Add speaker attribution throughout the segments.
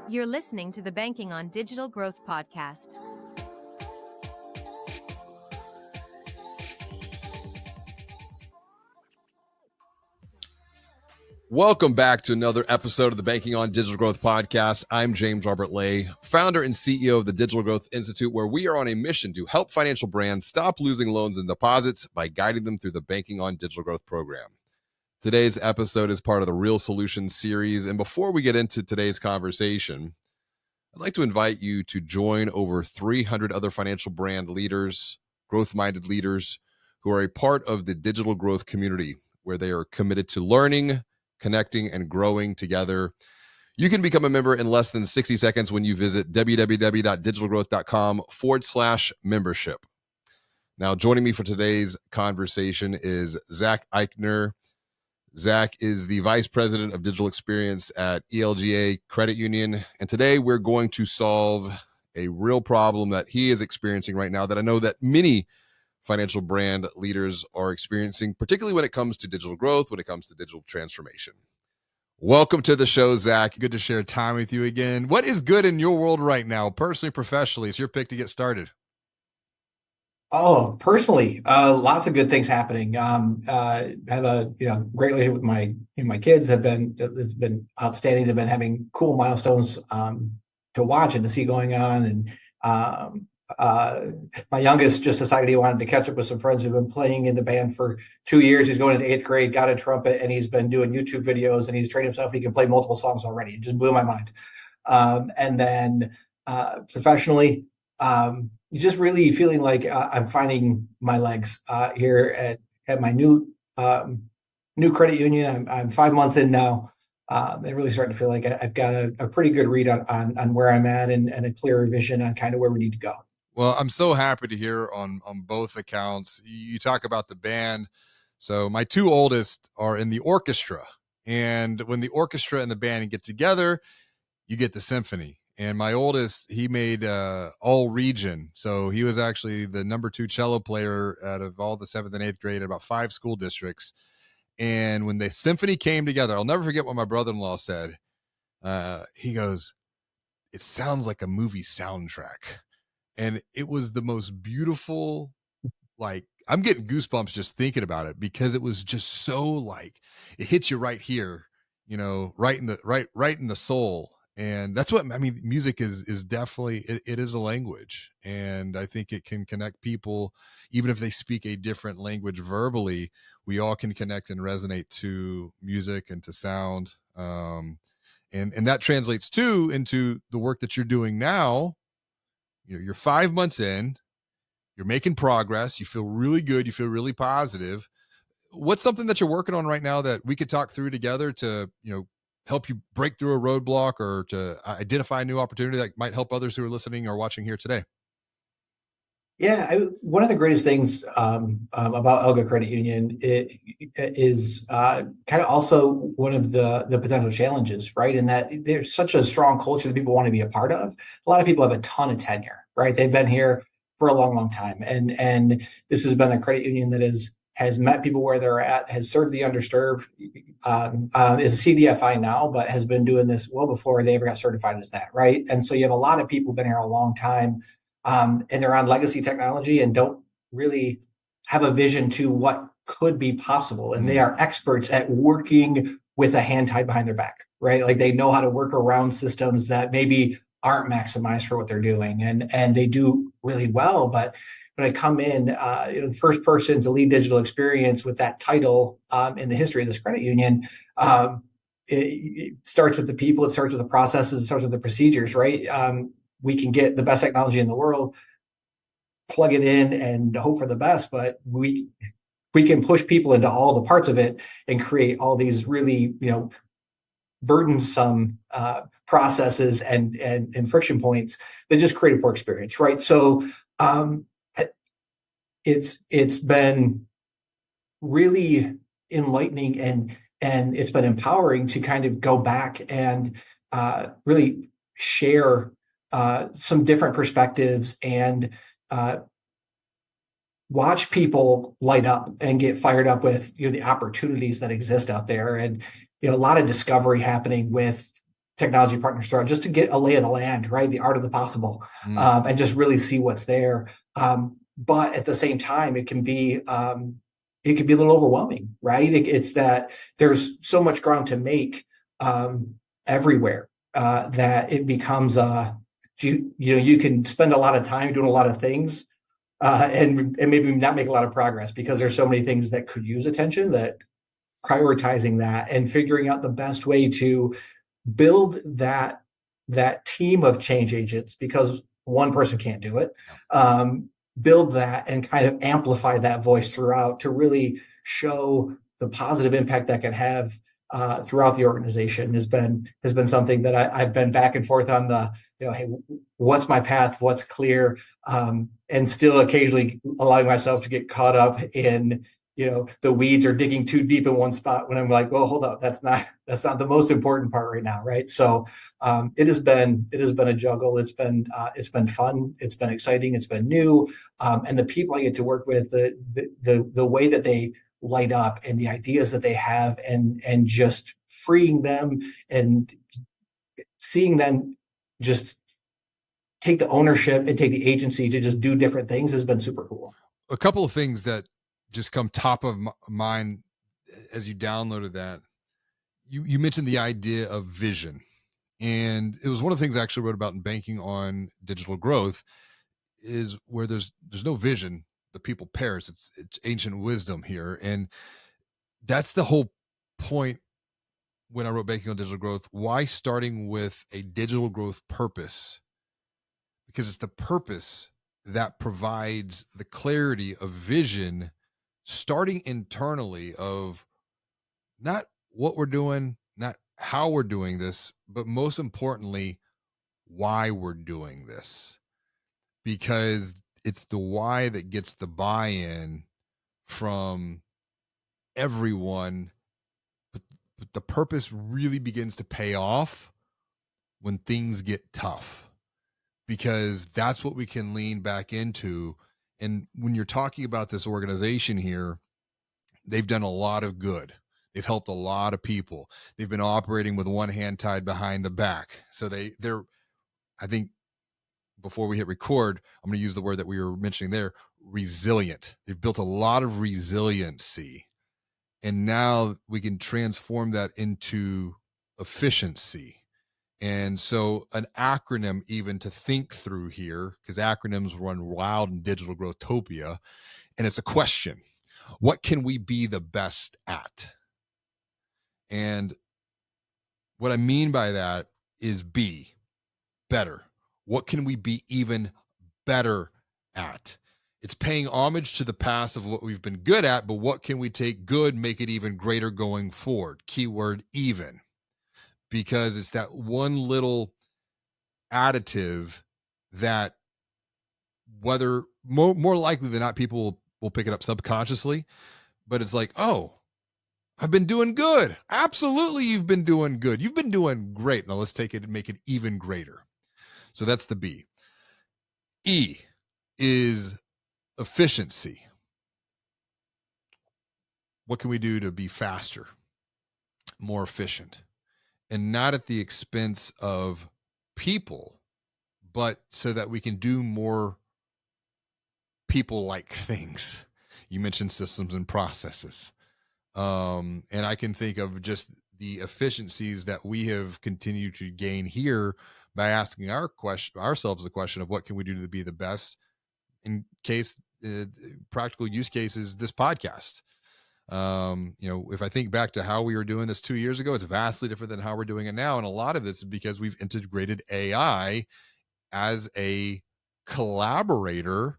Speaker 1: You're listening to the Banking on Digital Growth podcast.
Speaker 2: Welcome back to another episode of the Banking on Digital Growth podcast. I'm James Robert Lay, founder and CEO of the Digital Growth Institute, where we are on a mission to help financial brands stop losing loans and deposits by guiding them through the Banking on Digital Growth program. Today's episode is part of the Real Solutions series. And before we get into today's conversation, I'd like to invite you to join over 300 other financial brand leaders, growth-minded leaders who are a part of the digital growth community, where they are committed to learning, connecting, and growing together. You can become a member in less than 60 seconds when you visit www.digitalgrowth.com/membership. Now, joining me for today's conversation is Zach Eychaner. Zach is the Vice President of Digital Experience at ELGA Credit Union. And today we're going to solve a real problem that he is experiencing right now that I know that many financial brand leaders are experiencing, particularly when it comes to digital growth, when it comes to digital transformation. Welcome to the show, Zach.
Speaker 3: Good to share time with you again. What is good in your world right now, personally, professionally? It's your pick to get started.
Speaker 4: Oh, personally, lots of good things happening. I have a great relationship with my kids. It's been outstanding. They've been having cool milestones to watch and to see going on. And my youngest just decided he wanted to catch up with some friends who've been playing in the band for 2 years. He's going into 8th grade, got a trumpet, and he's been doing YouTube videos, and he's trained himself. He can play multiple songs already. It just blew my mind. And then professionally, just really feeling like I'm finding my legs here at my new credit union. I'm 5 months in now, and really starting to feel like I've got a pretty good read on where I'm at and a clearer vision on kind of where we need to go.
Speaker 3: Well, I'm so happy to hear on both accounts. You talk about the band. So my two oldest are in the orchestra, and when the orchestra and the band get together, you get the symphony. And my oldest, he made all region. So he was actually the number 2 cello player out of all the 7th and 8th grade at about 5 school districts. And when the symphony came together, I'll never forget what my brother-in-law said. He goes, "It sounds like a movie soundtrack." And it was the most beautiful, like, I'm getting goosebumps just thinking about it, because it was just so, like, it hits you right here, right in the soul. And that's what I mean. Music is definitely, it is a language, and I think it can connect people even if they speak a different language verbally. We all can connect and resonate to music and to sound, and that translates too into the work that you're doing now. You're 5 months in, you're making progress, you feel really good, you feel really positive. What's something that you're working on right now that we could talk through together to help you break through a roadblock or to identify a new opportunity that might help others who are listening or watching here today?
Speaker 4: Yeah, one of the greatest things about ELGA Credit Union is kind of also one of the potential challenges, right? In that there's such a strong culture that people want to be a part of. A lot of people have a ton of tenure, right? They've been here for a long, long time, and this has been a credit union that has met people where they're at, has served the underserved, is a CDFI now, but has been doing this well before they ever got certified as that, right? And so you have a lot of people who've been here a long time, and they're on legacy technology and don't really have a vision to what could be possible. And they are experts at working with a hand tied behind their back, right? Like they know how to work around systems that maybe aren't maximized for what they're doing, and they do really well. But when I come in, the first person to lead digital experience with that title in the history of this credit union, it starts with the people, it starts with the processes, it starts with the procedures, right? We can get the best technology in the world, plug it in, and hope for the best, but we can push people into all the parts of it and create all these really, burdensome processes and friction points that just create a poor experience, right? So it's been really enlightening and it's been empowering to kind of go back and really share some different perspectives and watch people light up and get fired up with the opportunities that exist out there, and a lot of discovery happening with technology partners throughout, just to get a lay of the land, right? The art of the possible, and just really see what's there. But at the same time, it can be a little overwhelming, right? It's that there's so much ground to make everywhere that it becomes you can spend a lot of time doing a lot of things and maybe not make a lot of progress because there's so many things that could use attention, that prioritizing that and figuring out the best way to build that team of change agents, because one person can't do it. Build that and kind of amplify that voice throughout to really show the positive impact that can have throughout the organization has been something that I've been back and forth on the, hey, what's my path, what's clear, and still occasionally allowing myself to get caught up in the weeds or digging too deep in one spot when I'm like, well, hold up, that's not the most important part right now, right? So it has been a juggle. It's been fun. It's been exciting. It's been new, and the people I get to work with, the way that they light up and the ideas that they have, and just freeing them and seeing them just take the ownership and take the agency to just do different things has been super cool.
Speaker 3: A couple of things that just come top of mind as you downloaded that. You mentioned the idea of vision, and it was one of the things I actually wrote about in Banking on Digital Growth, is where there's no vision, the people perish. It's ancient wisdom here, and that's the whole point when I wrote Banking on Digital Growth. Why starting with a digital growth purpose? Because it's the purpose that provides the clarity of vision, starting internally, of not what we're doing, not how we're doing this, but most importantly, why we're doing this. Because it's the why that gets the buy-in from everyone. But the purpose really begins to pay off when things get tough, because that's what we can lean back into. And when you're talking about this organization here, they've done a lot of good. They've helped a lot of people. They've been operating with one hand tied behind the back. So they're, I think, before we hit record, I'm going to use the word that we were mentioning there, resilient. They've built a lot of resiliency. And now we can transform that into efficiency. And so an acronym even to think through here, because acronyms run wild in digital growthopia, and it's a question. What can we be the best at? And what I mean by that is be better. What can we be even better at? It's paying homage to the past of what we've been good at, but what can we take good, make it even greater going forward? Keyword even, because it's that one little additive that, whether more likely than not, people will pick it up subconsciously, but it's like, oh, I've been doing good. Absolutely, you've been doing good. You've been doing great. Now let's take it and make it even greater. So that's the B. E is efficiency. What can we do to be faster, more efficient, and not at the expense of people, but so that we can do more people-like things? You mentioned systems and processes. And I can think of just the efficiencies that we have continued to gain here by asking ourselves the question of what can we do to be the best, in case practical use cases, this podcast. If I think back to how we were doing this 2 years ago, it's vastly different than how we're doing it now. And a lot of this is because we've integrated AI as a collaborator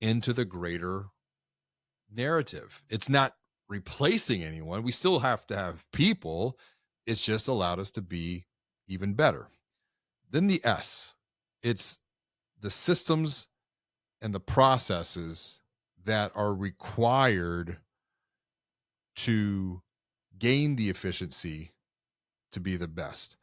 Speaker 3: into the greater narrative. It's not replacing anyone. We still have to have people. It's just allowed us to be even better. Then the S, it's the systems and the processes that are required to gain the efficiency to be the best.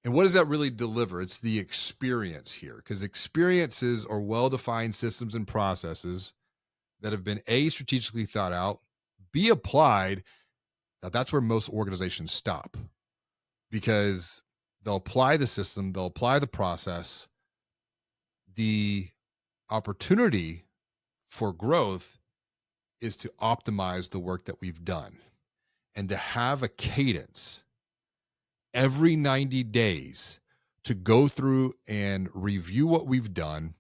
Speaker 3: And what does that really deliver? It's the experience here, because experiences are well-defined systems and processes that have been A, strategically thought out, B, applied. Now that's where most organizations stop, because they'll apply the system, they'll apply the process. The opportunity for growth is to optimize the work that we've done and to have a cadence every 90 days to go through and review what we've done,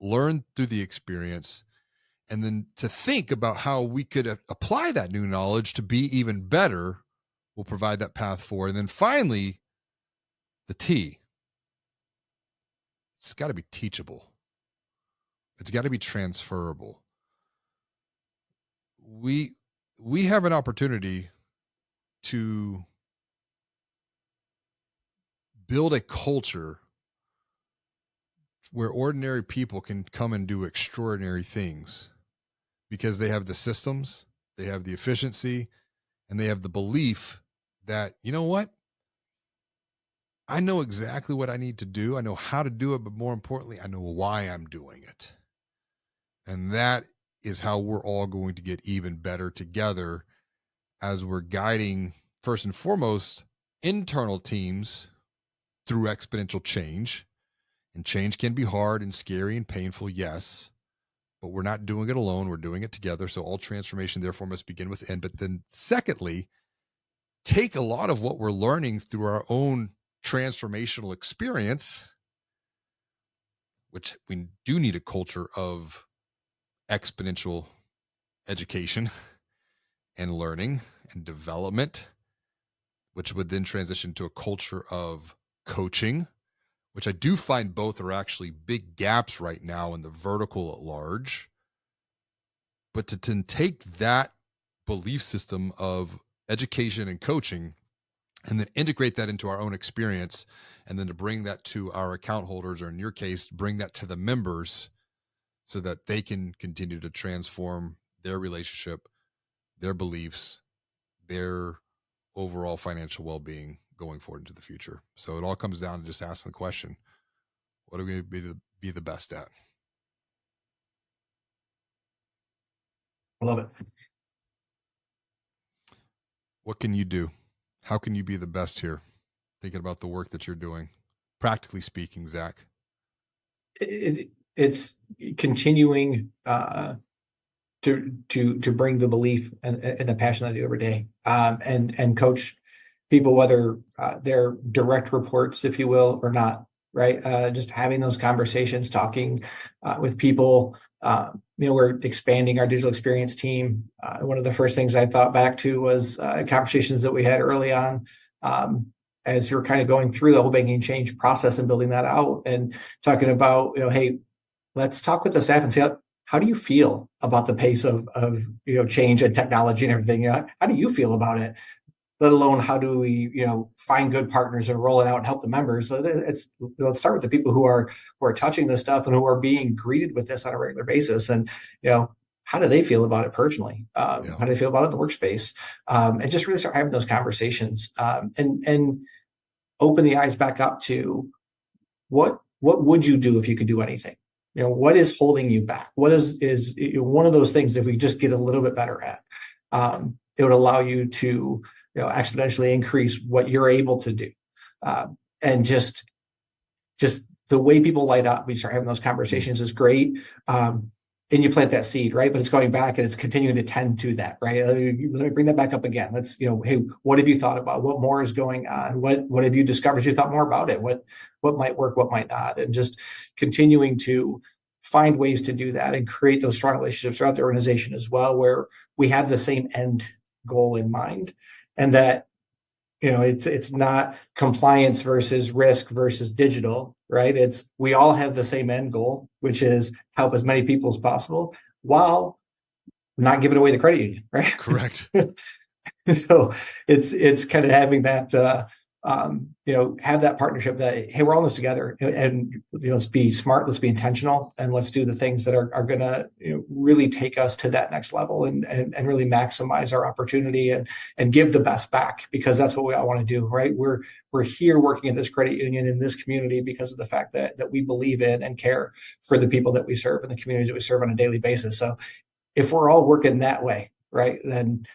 Speaker 3: learn through the experience, and then to think about how we could apply that new knowledge to be even better. Will provide that path forward. And then finally, the T. It's got to be teachable. It's got to be transferable. We have an opportunity to build a culture where ordinary people can come and do extraordinary things because they have the systems, they have the efficiency, and they have the belief that, you know what? I know exactly what I need to do. I know how to do it, but more importantly, I know why I'm doing it. And that is how we're all going to get even better together as we're guiding, first and foremost, internal teams through exponential change. And change can be hard and scary and painful, yes, but we're not doing it alone. We're doing it together. So all transformation, therefore, must begin within. But then secondly, take a lot of what we're learning through our own transformational experience, which we do need a culture of exponential education and learning and development, which would then transition to a culture of coaching, which I do find both are actually big gaps right now in the vertical at large. But to take that belief system of education and coaching and then integrate that into our own experience, and then to bring that to our account holders, or in your case, bring that to the members so that they can continue to transform their relationship, their beliefs, their overall financial well-being going forward into the future. So it all comes down to just asking the question, what are we going to be the best at?
Speaker 4: I love it.
Speaker 3: What can you do? How can you be the best here? Thinking about the work that you're doing, practically speaking, Zach.
Speaker 4: It's continuing to bring the belief and the passion that I do every day, and coach people, whether they're direct reports, if you will, or not. Right, just having those conversations, talking with people. We're expanding our digital experience team. One of the first things I thought back to was conversations that we had early on, as you're kind of going through the whole banking change process and building that out, and talking about, hey, let's talk with the staff and see how do you feel about the pace of change and technology and everything. How do you feel about it? Let alone how do we, find good partners and roll it out and help the members. So let's start with the people who are touching this stuff and who are being greeted with this on a regular basis. And, how do they feel about it personally? How do they feel about it in the workspace? And just really start having those conversations, and open the eyes back up to what would you do if you could do anything? What is holding you back? What is one of those things, if we just get a little bit better at, it would allow you to, exponentially increase what you're able to do. And just the way people light up, we start having those conversations is great. And you plant that seed, right? But it's going back and it's continuing to tend to that, right? Let me bring that back up again. Let's, hey, what have you thought about? What more is going on? What have you discovered? You thought more about it? What might work? What might not? And just continuing to find ways to do that and create those strong relationships throughout the organization as well, where we have the same end goal in mind. And that, it's not compliance versus risk versus digital, right? It's, we all have the same end goal, which is help as many people as possible while not giving away the credit union, right?
Speaker 3: Correct.
Speaker 4: So it's kind of having that, have that partnership that, hey, we're all in this together, and let's be smart, let's be intentional, and let's do the things that are going to really take us to that next level and really maximize our opportunity and give the best back, because that's what we all want to do, right? We're here working at this credit union in this community because of the fact that we believe in and care for the people that we serve and the communities that we serve on a daily basis. So if we're all working that way, right, then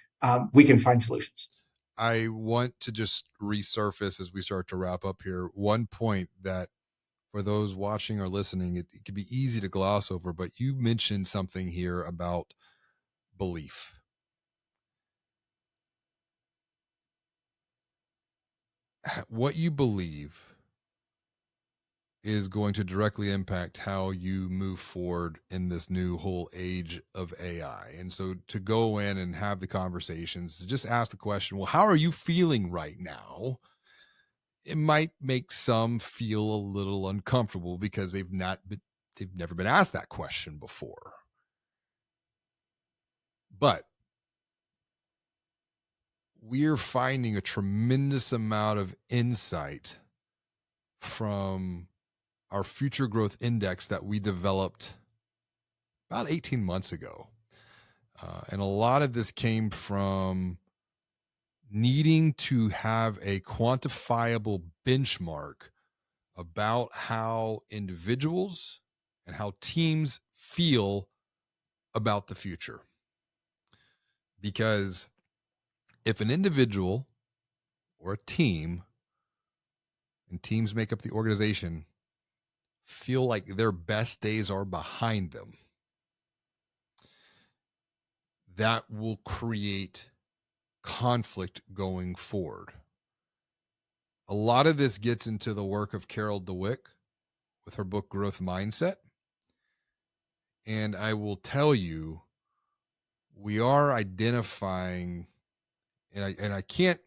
Speaker 4: we can find solutions.
Speaker 3: I want to just resurface as we start to wrap up here one point that for those watching or listening, it could be easy to gloss over, but you mentioned something here about belief. What you believe is going to directly impact how you move forward in this new whole age of AI. And so to go in and have the conversations, to just ask the question, well, how are you feeling right now? It might make some feel a little uncomfortable because they've never been asked that question before. But we're finding a tremendous amount of insight from our future growth index that we developed about 18 months ago. And a lot of this came from needing to have a quantifiable benchmark about how individuals and how teams feel about the future. Because if an individual or a team, and teams make up the organization, feel like their best days are behind them, that will create conflict going forward. A lot of this gets into the work of Carol DeWick with her book Growth Mindset. And I will tell you, we are identifying, and I can't,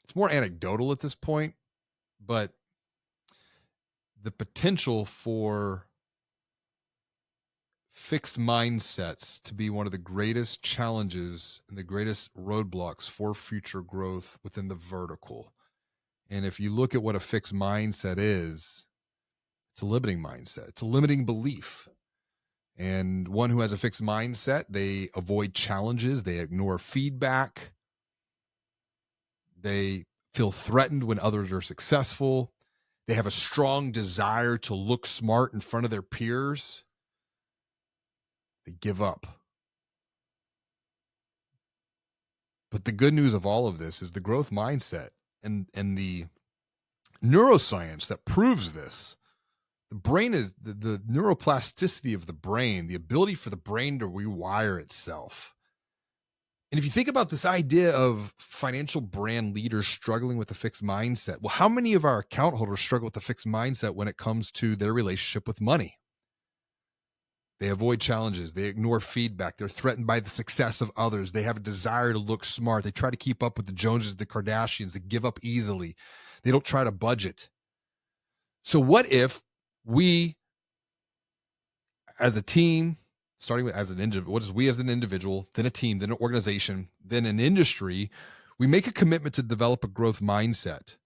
Speaker 3: it's more anecdotal at this point, but the potential for fixed mindsets to be one of the greatest challenges and the greatest roadblocks for future growth within the vertical. And if you look at what a fixed mindset is, it's a limiting mindset. It's a limiting belief. And one who has a fixed mindset, they avoid challenges, they ignore feedback, they feel threatened when others are successful, they have a strong desire to look smart in front of their peers, they give up. But the good news of all of this is the growth mindset and the neuroscience that proves this. The brain is the neuroplasticity of the brain, the ability for the brain to rewire itself. And if you think about this idea of financial brand leaders struggling with a fixed mindset, well, how many of our account holders struggle with a fixed mindset when it comes to their relationship with money? They avoid challenges. They ignore feedback. They're threatened by the success of others. They have a desire to look smart. They try to keep up with the Joneses, the Kardashians. They give up easily. They don't try to budget. So what if we, as a team, starting with as an individual, what is we as an individual, then a team, then an organization, then an industry, we make a commitment to develop a growth mindset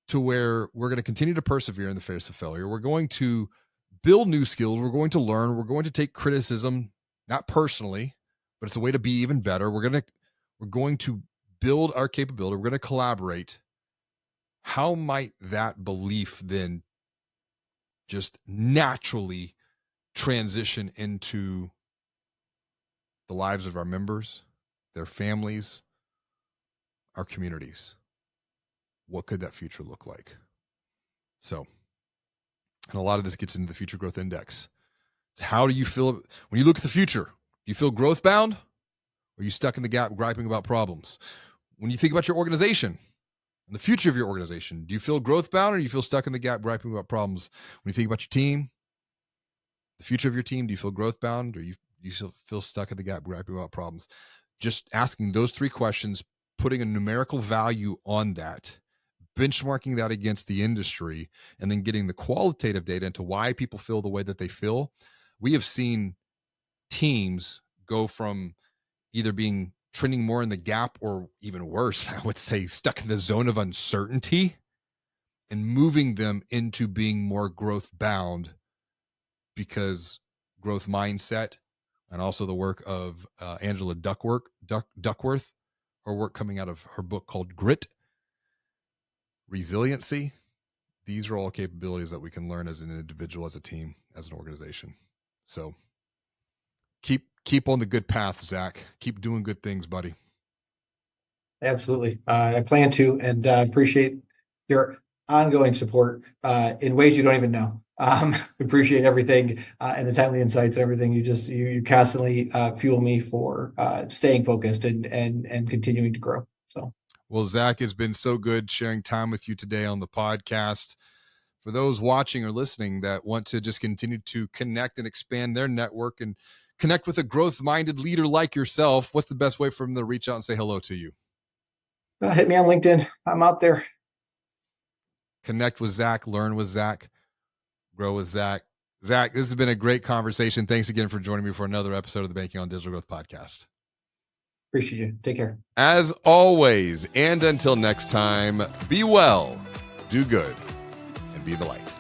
Speaker 3: to where we're going to continue to persevere in the face of failure. We're going to build new skills. We're going to learn. We're going to take criticism, not personally, but it's a way to be even better. We're going to build our capability. We're going to collaborate. How might that belief then just naturally transition into the lives of our members, their families, our communities? What could that future look like? So, and a lot of this gets into the future growth index. How do you feel when you look at the future? Do you feel growth bound? Or are you stuck in the gap griping about problems? When you think about your organization and the future of your organization, do you feel growth bound or do you feel stuck in the gap griping about problems? When you think about your team, the future of your team, do you feel growth bound or you feel stuck in the gap griping about problems? Just asking those three questions, putting a numerical value on that, benchmarking that against the industry, and then getting the qualitative data into why people feel the way that they feel. We have seen teams go from either being trending more in the gap or even worse, I would say stuck in the zone of uncertainty, and moving them into being more growth bound because growth mindset and also the work of Angela Duckworth, her work coming out of her book called Grit, Resiliency. These are all capabilities that we can learn as an individual, as a team, as an organization. So keep on the good path, Zach. Keep doing good things, buddy.
Speaker 4: Absolutely. I plan to, and appreciate your ongoing support in ways you don't even know. Appreciate everything and the timely insights and everything. You constantly fuel me for staying focused and continuing to grow. So,
Speaker 3: Well, Zach, has been so good sharing time with you today on the podcast. For those watching or listening that want to just continue to connect and expand their network and connect with a growth-minded leader like yourself, what's the best way for them to reach out and say hello to you?
Speaker 4: hit me on LinkedIn. I'm out there.
Speaker 3: Connect with Zach, learn with Zach, grow with Zach. Zach, this has been a great conversation. Thanks again for joining me for another episode of the Banking on Digital Growth podcast.
Speaker 4: Appreciate you. Take care.
Speaker 2: As always, and until next time, be well, do good, and be the light.